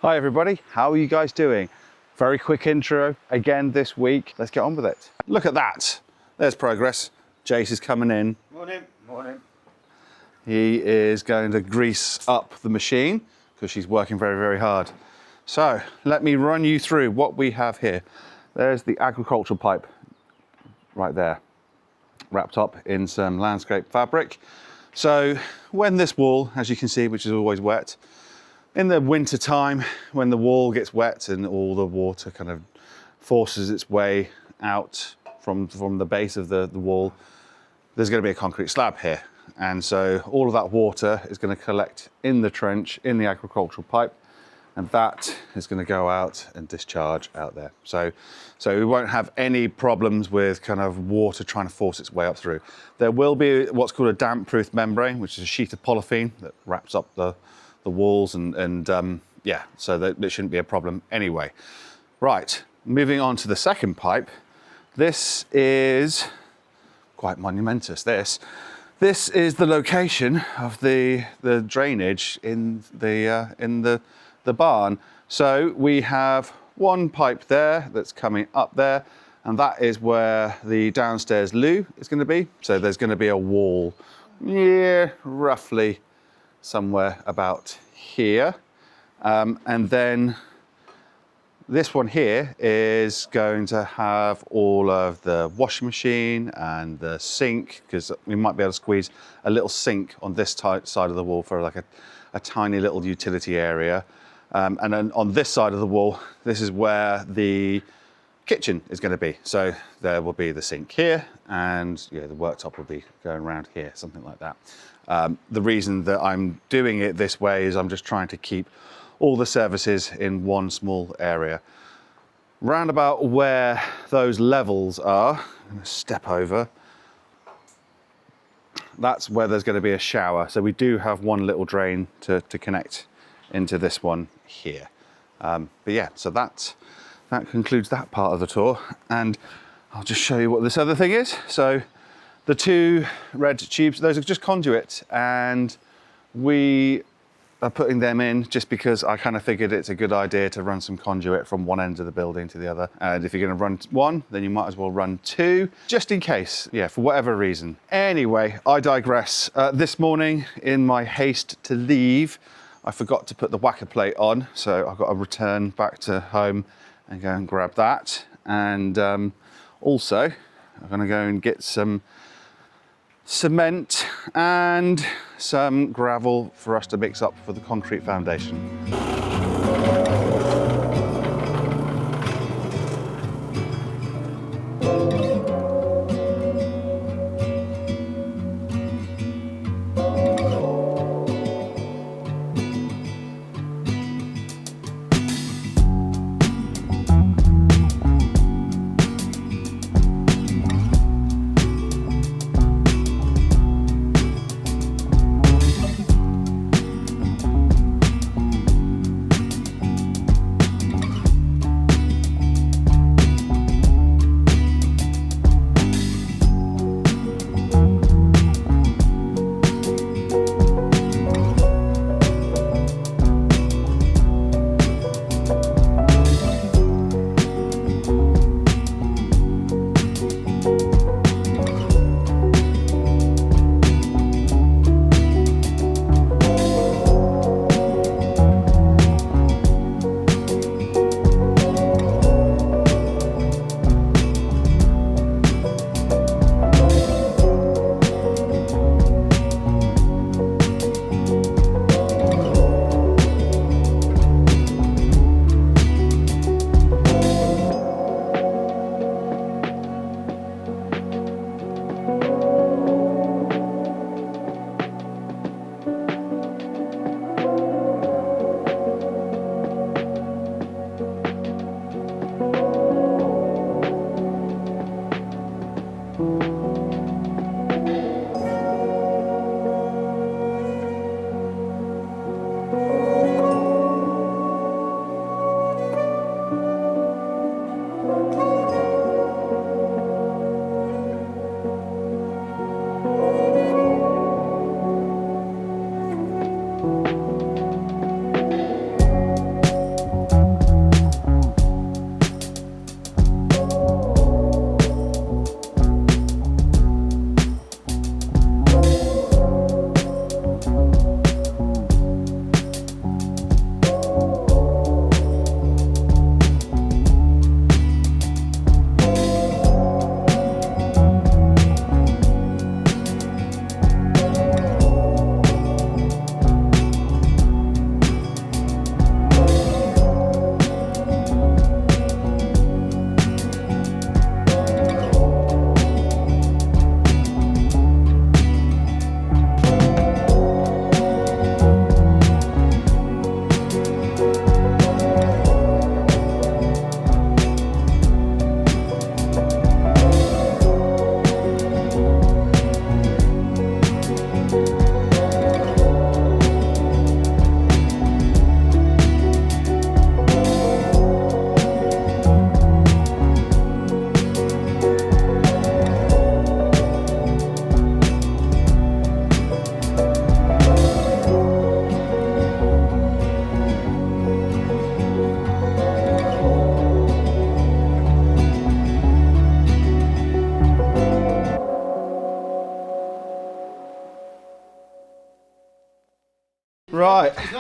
Hi everybody, how are you guys doing? Very quick intro again this week. Let's get on with it. Look at that. There's progress. Jace is coming in. Morning. Morning. He is going to grease up the machine because she's working very, very hard. So let me run you through what we have here. There's the agricultural pipe right there, wrapped up in some landscape fabric. So when this wall, as you can see, which is always wet, in the winter time, when the wall gets wet and all the water kind of forces its way out from the base of the wall, there's going to be a concrete slab here. And so all of that water is going to collect in the trench, in the agricultural pipe, and that is going to go out and discharge out there. So we won't have any problems with kind of water trying to force its way up through. There will be what's called a damp-proof membrane, which is a sheet of polythene that wraps up the walls and yeah, so that it shouldn't be a problem anyway. Right, moving on to the second pipe. This is quite monumentous. This is the location of the drainage in the barn. So we have one pipe there that's coming up there, and that is where the downstairs loo is going to be. So there's going to be a wall, yeah, roughly somewhere about here. And then this one here is going to have all of the washing machine and the sink, because we might be able to squeeze a little sink on this side of the wall for like a tiny little utility area. And then on this side of the wall, this is where the kitchen is going to be. So there will be the sink here, and yeah, the worktop will be going around here, something like that. The reason that I'm doing it this way is I'm just trying to keep all the services in one small area. Round about where those levels are, I'm going to step over. That's where there's going to be a shower. So we do have one little drain to connect into this one here. But yeah, so that concludes that part of the tour. And I'll just show you what this other thing is. So the two red tubes, those are just conduit, and we are putting them in just because I kind of figured it's a good idea to run some conduit from one end of the building to the other. And if you're going to run one, then you might as well run two, just in case, yeah, for whatever reason. Anyway, I digress. This morning, in my haste to leave, I forgot to put the whacker plate on, so I've got to return back to home and go and grab that. And also, I'm going to go and get some cement and some gravel for us to mix up for the concrete foundation.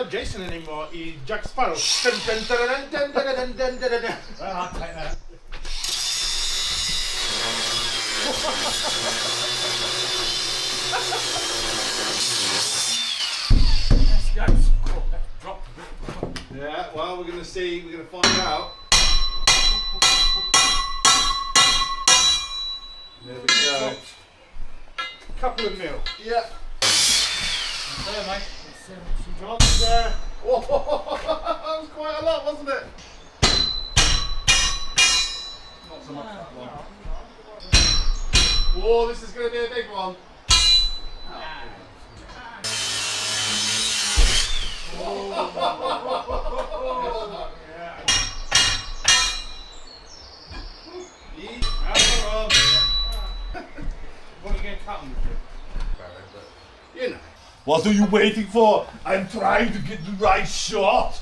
not Jason anymore, he's Jack Sparrow. Dun, dun, dun, dun, dun, dun, dun, dun, dun, dun. Well, I'll take that. Let's go. Drop a bit. Yeah, well, we're going to see, we're going to find out. There we go. Couple of mil. Yeah. There, mate. She drops there. Whoa, that was quite a lot, wasn't it? Not so much that one. Whoa, this is going to be a big one. What are you going to cut them with? You know. What are you waiting for? I'm trying to get the right shot.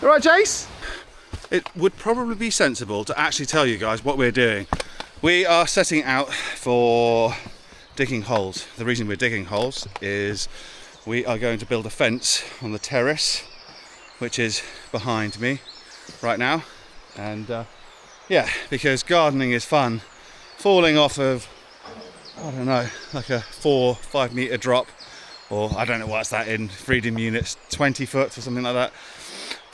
All right, Jace? It would probably be sensible to actually tell you guys what we're doing. We are setting out for digging holes. The reason we're digging holes is we are going to build a fence on the terrace, which is behind me right now. And yeah, because gardening is fun. Falling off of, I don't know, like a 4-5 metre drop, or I don't know what's that in freedom units, 20 foot or something like that.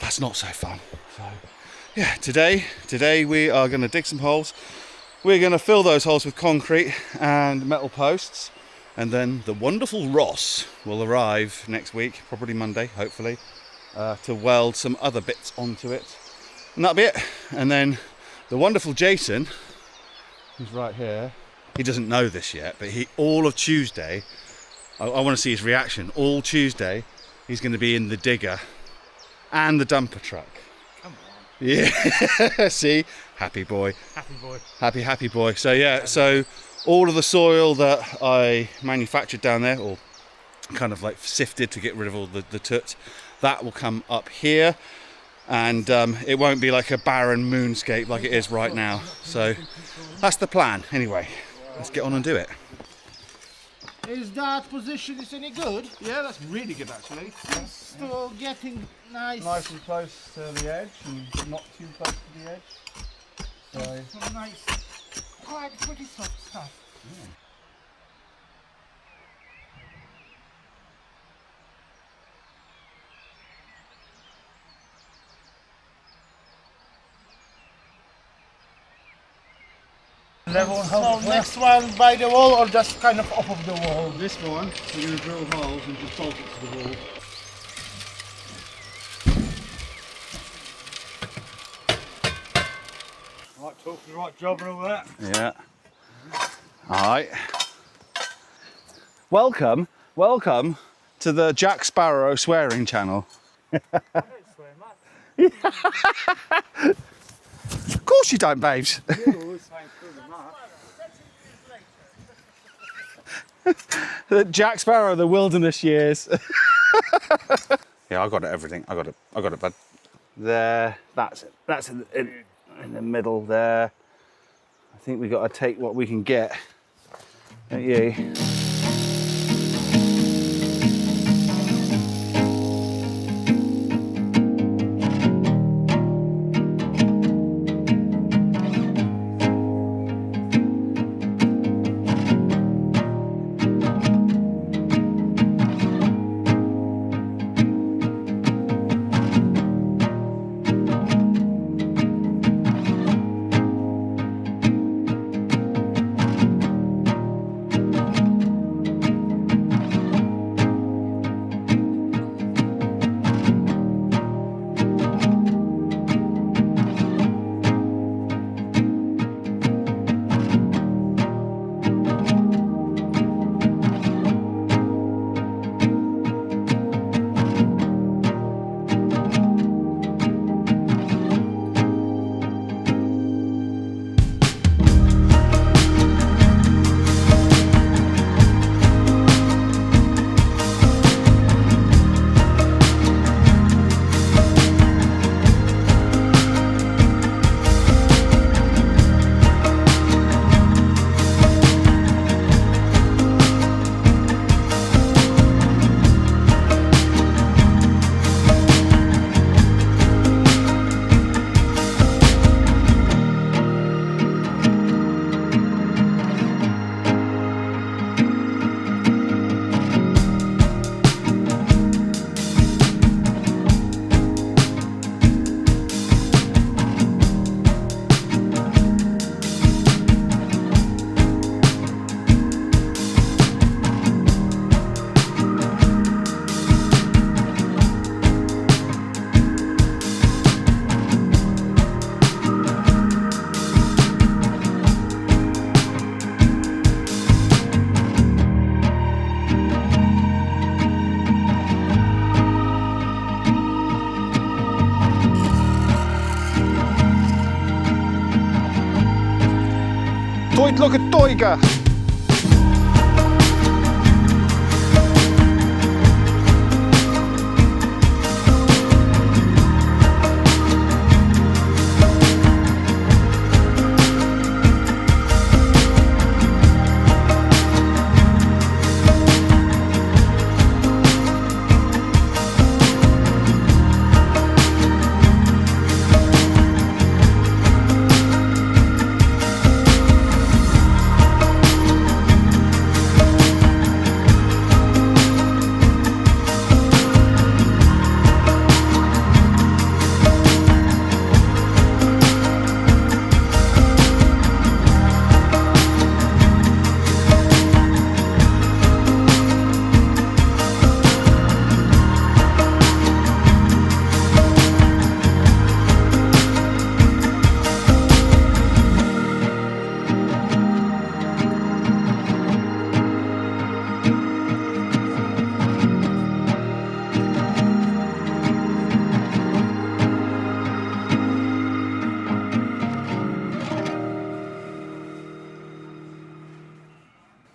That's not so fun. So yeah, today we are going to dig some holes. We're going to fill those holes with concrete and metal posts, and then the wonderful Ross will arrive next week, probably Monday, hopefully, to weld some other bits onto it, and that'll be it. And then the wonderful Jason, who's right here, he doesn't know this yet, but all of Tuesday, I want to see his reaction. All Tuesday, he's going to be in the digger and the dumper truck. Come on. Yeah, see? Happy boy. Happy boy. Happy boy. So yeah, so all of the soil that I manufactured down there, or kind of like sifted to get rid of all the toots, that will come up here. And it won't be like a barren moonscape like it is right now. So that's the plan. Anyway, let's get on and do it. Is that position is any good? Yeah, that's really good actually. Still getting nice. Nice and close to the edge and not too close to the edge. So Some nice, quite pretty soft stuff. yeah. Level so next one by the wall or just kind of off of the wall? This one, we're going to drill holes and just bolt it to the wall. Right talk for the right job and all that. Yeah. Alright. Welcome to the Jack Sparrow swearing channel. I don't swear much. Of course you don't, babes. You always saying through the much. The Jack Sparrow, the wilderness years. Yeah, I got it, everything. I got it, bud. There, that's it. That's in the middle there. I think we got to take what we can get. Don't you? Deutliche Teuge.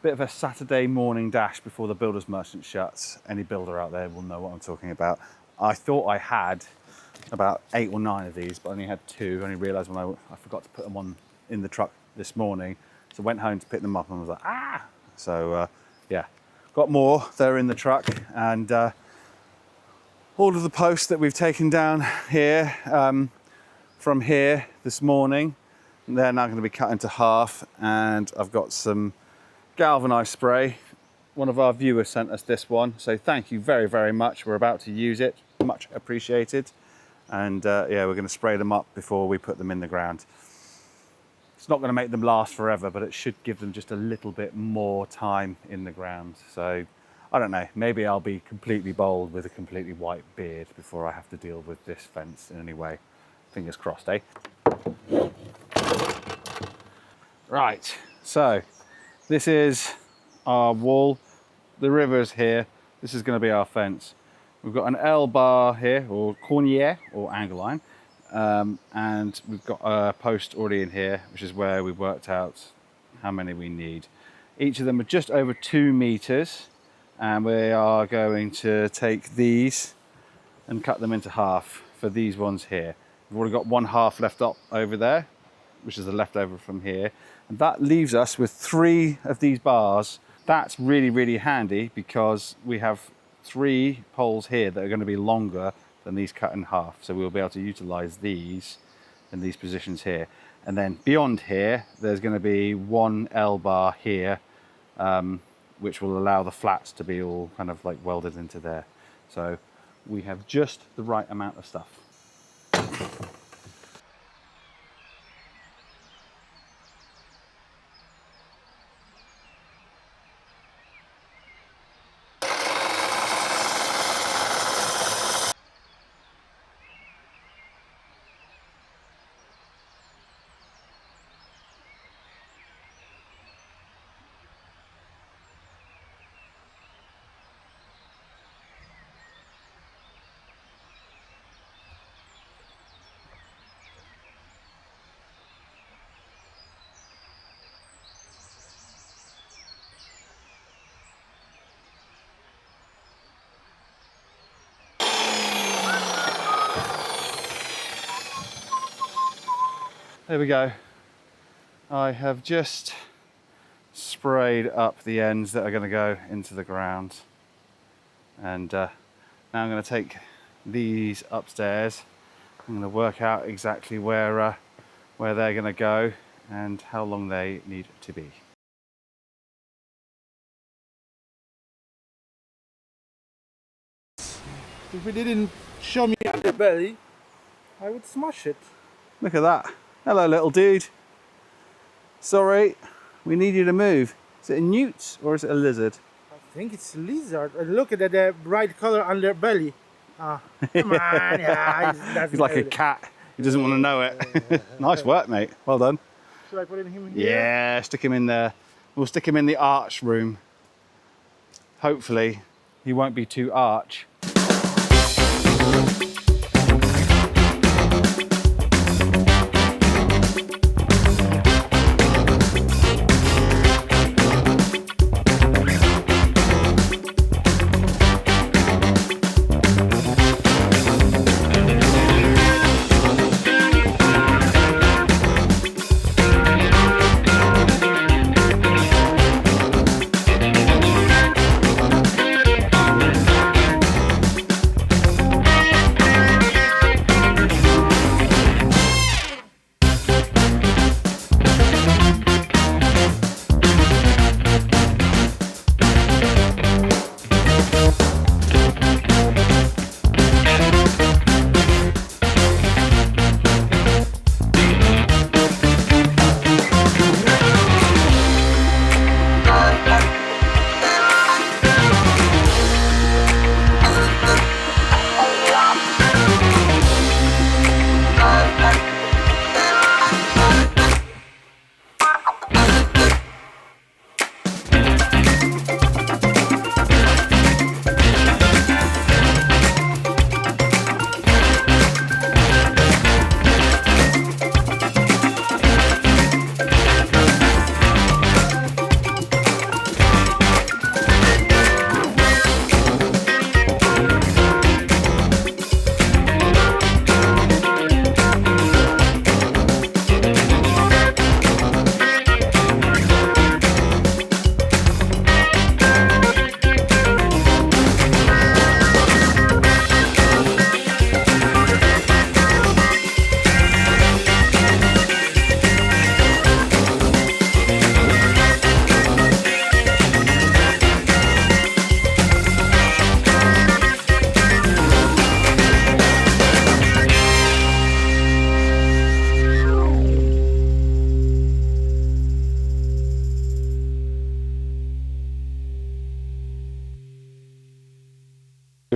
Bit of a Saturday morning dash before the builder's merchant shuts. Any builder out there will know what I'm talking about. I thought I had about 8 or 9 of these, but I only had 2. I only realised when I forgot to put them on in the truck this morning. So I went home to pick them up and was like, ah! So yeah, got more. They're in the truck, and all of the posts that we've taken down here from here this morning, they're now going to be cut into half, and I've got some galvanized spray. One of our viewers sent us this one, so thank you very, very much. We're about to use it, much appreciated. And yeah, we're going to spray them up before we put them in the ground. It's not going to make them last forever, but it should give them just a little bit more time in the ground. So I don't know, maybe I'll be completely bold with a completely white beard before I have to deal with this fence in any way. Fingers crossed, eh? Right, so this is our wall. The river's here. This is going to be our fence. We've got an L bar here, or cornier, or angle line, and we've got a post already in here, which is where we've worked out how many we need. Each of them are just over 2 meters, and we are going to take these and cut them into half for these ones here. We've already got 1/2 left up over there, which is the leftover from here. And that leaves us with 3 of these bars. That's really, really handy because we have 3 poles here that are going to be longer than these cut in half. So we'll be able to utilize these in these positions here. And then beyond here, there's going to be 1 L bar here, which will allow the flats to be all kind of like welded into there. So we have just the right amount of stuff. There we go. I have just sprayed up the ends that are going to go into the ground. And now I'm going to take these upstairs. I'm going to work out exactly where they're going to go and how long they need to be. If it didn't show me underbelly, I would smash it. Look at that. Hello, little dude. Sorry, we need you to move. Is it a newt or is it a lizard? I think it's a lizard. Look at the bright color underbelly. Ah, come on, yeah. He's like a cat. He doesn't want to know it. Nice work, mate. Well done. Should I put him here? Yeah, stick him in there. We'll stick him in the arch room. Hopefully, he won't be too arch.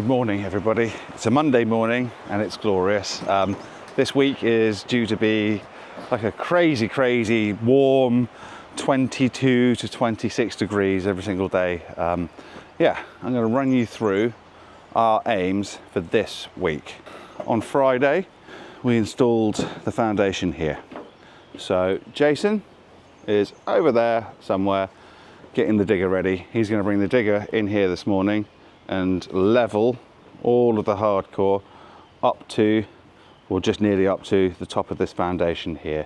morning, everybody. It's a Monday morning and it's glorious. This week is due to be like a crazy warm 22 to 26 degrees every single day. Yeah, I'm going to run you through our aims for this week. On Friday, we installed the foundation here. So Jason is over there somewhere getting the digger ready. He's going to bring the digger in here this morning and level all of the hardcore up to, or just nearly up to, the top of this foundation here.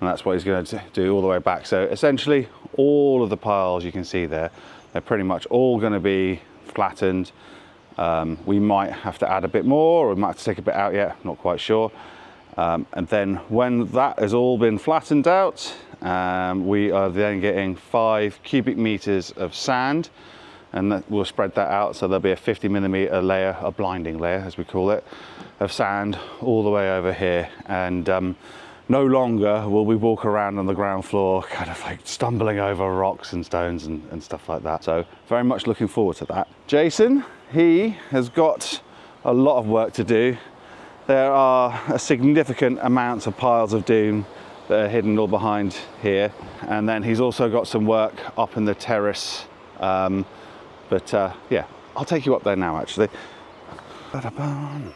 And that's what he's going to do all the way back. So essentially all of the piles you can see there, they're pretty much all going to be flattened. We might have to add a bit more, or we might have to take a bit out yet, not quite sure. And then when that has all been flattened out, we are then getting 5 cubic meters of sand, and we'll spread that out, so there'll be a 50mm layer, a blinding layer as we call it, of sand all the way over here. And no longer will we walk around on the ground floor kind of like stumbling over rocks and stones and stuff like that. So very much looking forward to that. Jason, he has got a lot of work to do. There are a significant amount of piles of doom that are hidden all behind here. And then he's also got some work up in the terrace. Yeah, I'll take you up there now actually. Ba-da-bum.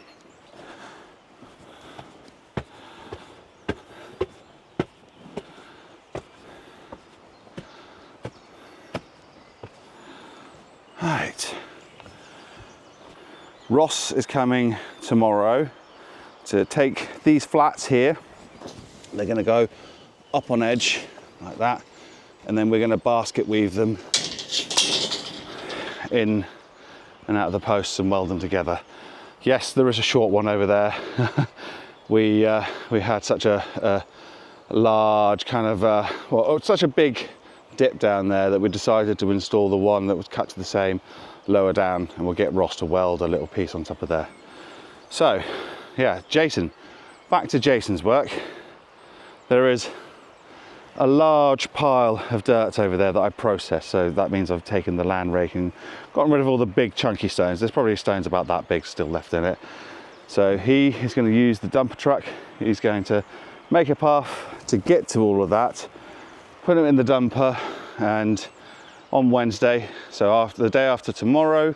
Right. Ross is coming tomorrow to take these flats here. They're going to go up on edge like that, and then we're going to basket weave them in and out of the posts and weld them together. Yes, there is a short one over there. we had such a large kind of well, such a big dip down there that we decided to install the one that was cut to the same lower down, and we'll get Ross to weld a little piece on top of there. So yeah, Jason, back to Jason's work. There is a large pile of dirt over there that I processed, so that means I've taken the land rake and gotten rid of all the big chunky stones. There's probably stones about that big still left in it. So he is going to use the dumper truck. He's going to make a path to get to all of that, put them in the dumper, and on Wednesday, so after the day after tomorrow,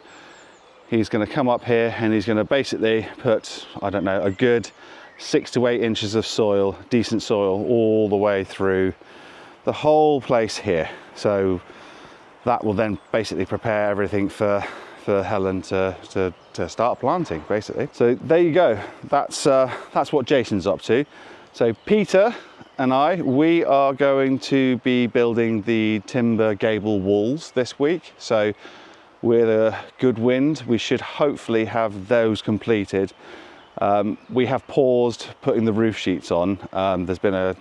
he's going to come up here and he's going to basically put, I don't know, a good 6 to 8 inches of soil, decent soil, all the way through the whole place here. So that will then basically prepare everything for Helen to start planting, basically. So there you go. That's what Jason's up to. So Peter and we are going to be building the timber gable walls this week. So with a good wind, we should hopefully have those completed. We have paused putting the roof sheets on. There's been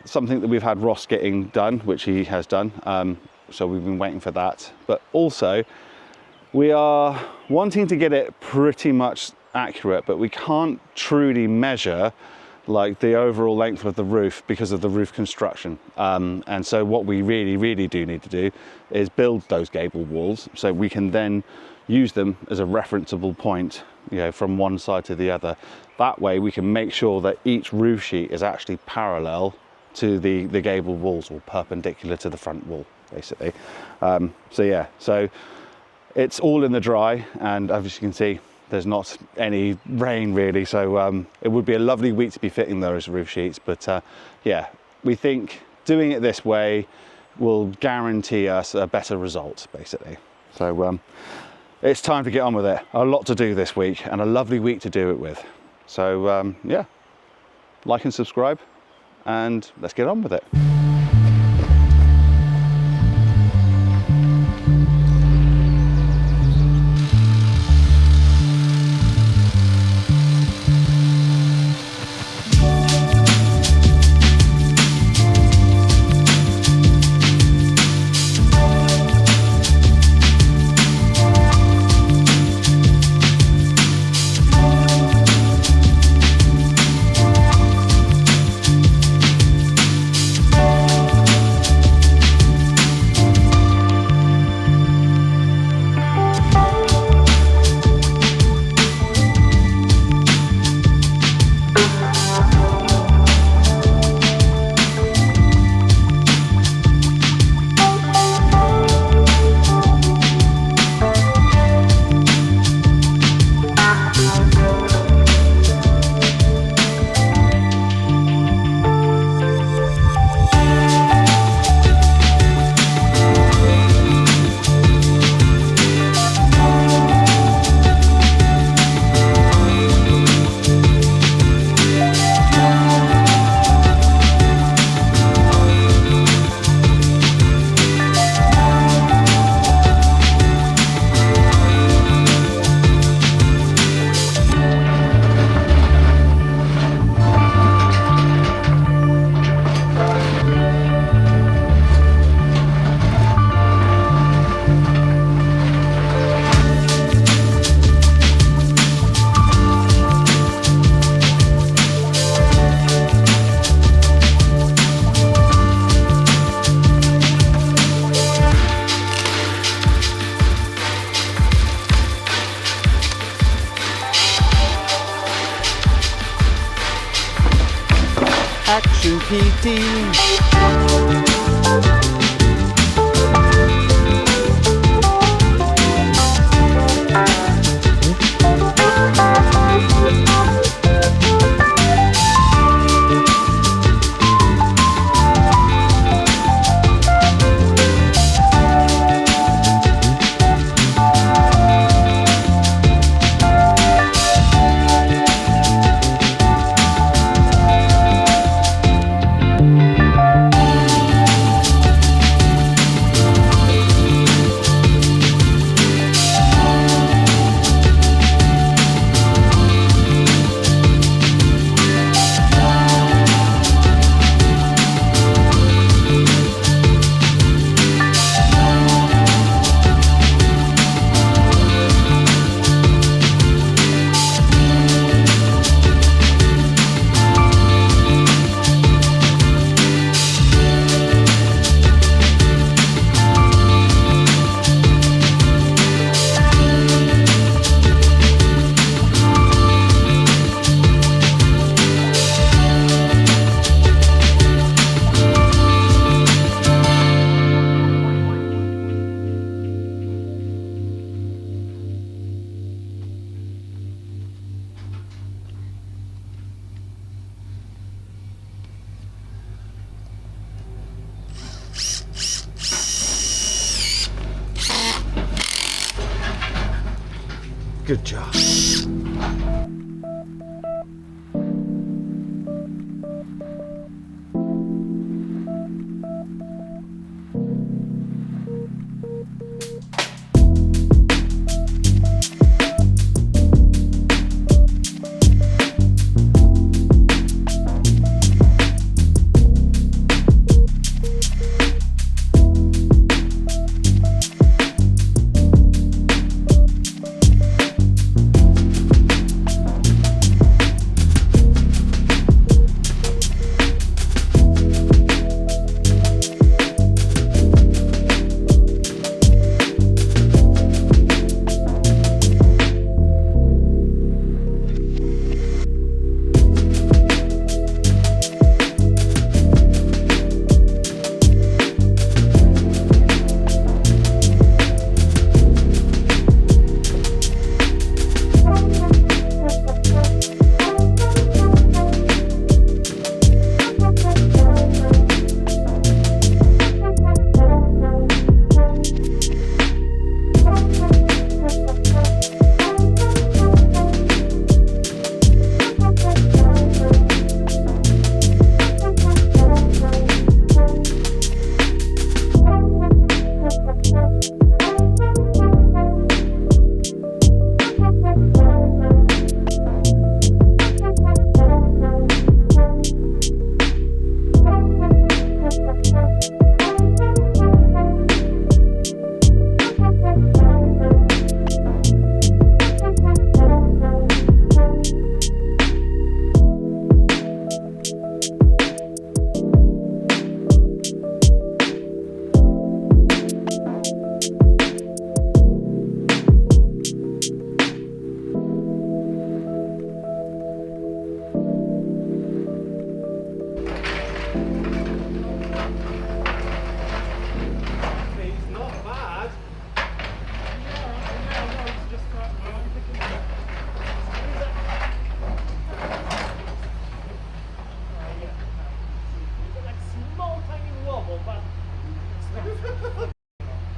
something that we've had Ross getting done, which he has done. So we've been waiting for that. But also, we are wanting to get it pretty much accurate, but we can't truly measure like the overall length of the roof because of the roof construction. And so what we really do need to do is build those gable walls so we can then use them as a referenceable point, you know, from one side to the other. That way we can make sure that each roof sheet is actually parallel to the gable walls, or perpendicular to the front wall, basically. So yeah, so it's all in the dry, and as you can see, there's not any rain really, so it would be a lovely week to be fitting those roof sheets. But yeah, we think doing it this way will guarantee us a better result, basically. So it's time to get on with it. A lot to do this week, and a lovely week to do it with. So yeah, like and subscribe, and let's get on with it. making PT. Good job.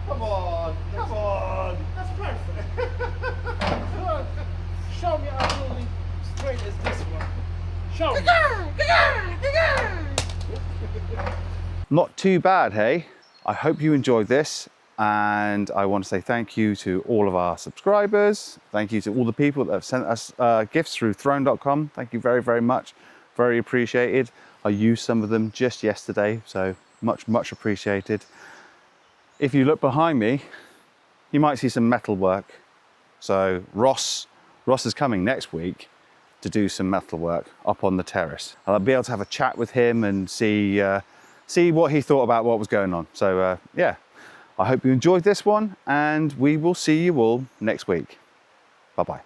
Come on, come on. That's perfect. Look, show me absolutely straight as this one. Show me. Not too bad, hey? I hope you enjoyed this, and I want to say thank you to all of our subscribers. Thank you to all the people that have sent us gifts through throne.com. Thank you very, very much. Very appreciated. I used some of them just yesterday, so much appreciated. If you look behind me, you might see some metal work. So Ross is coming next week to do some metal work up on the terrace. I'll be able to have a chat with him and see what he thought about what was going on. So yeah, I hope you enjoyed this one, and we will see you all next week. Bye-bye.